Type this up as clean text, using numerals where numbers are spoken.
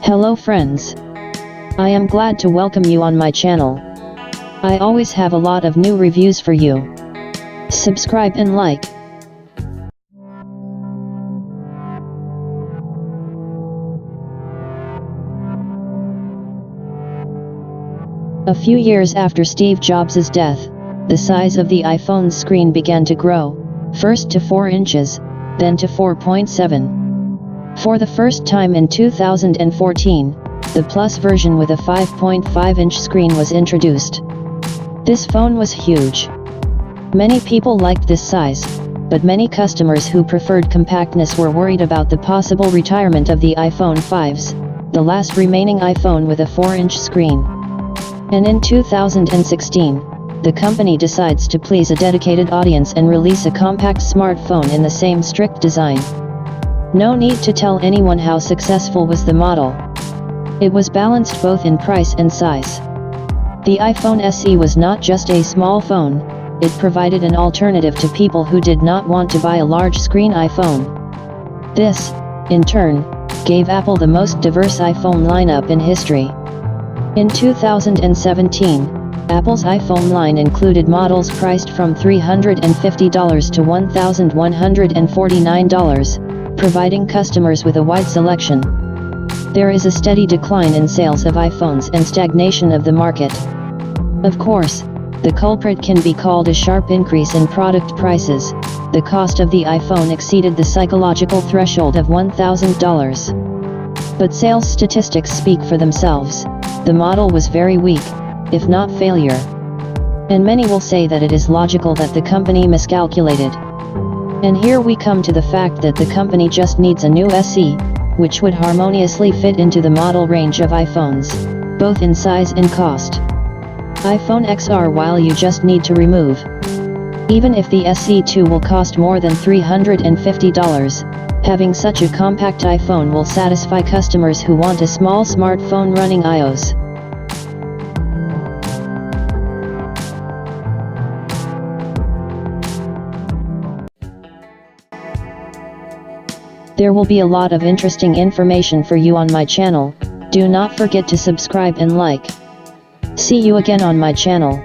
Hello friends. I am glad to welcome you on my channel. I always have a lot of new reviews for you. Subscribe and like. A few years after Steve Jobs' death, the size of the iPhone's screen began to grow, first to 4 inches, then to 4.7. For the first time in 2014, the Plus version with a 5.5-inch screen was introduced. This phone was huge. Many people liked this size, but many customers who preferred compactness were worried about the possible retirement of the iPhone 5s, the last remaining iPhone with a 4-inch screen. And in 2016, the company decides to please a dedicated audience and release a compact smartphone in the same strict design. No need to tell anyone how successful was the model. It was balanced both in price and size. The iPhone SE was not just a small phone, it provided an alternative to people who did not want to buy a large screen iPhone. This, in turn, gave Apple the most diverse iPhone lineup in history. In 2017, Apple's iPhone line included models priced from $350 to $1,149, providing customers with a wide selection. There is a steady decline in sales of iPhones and stagnation of the market. Of course, the culprit can be called a sharp increase in product prices. The cost of the iPhone exceeded the psychological threshold of $1,000. But sales statistics speak for themselves. The model was very weak, if not failure. And many will say that it is logical that the company miscalculated. And here we come to the fact that the company just needs a new SE, which would harmoniously fit into the model range of iPhones, both in size and cost. iPhone XR while you just need to remove. Even if the SE2 will cost more than $350, having such a compact iPhone will satisfy customers who want a small smartphone running iOS. There will be a lot of interesting information for you on my channel. Do not forget to subscribe and like. See you again on my channel.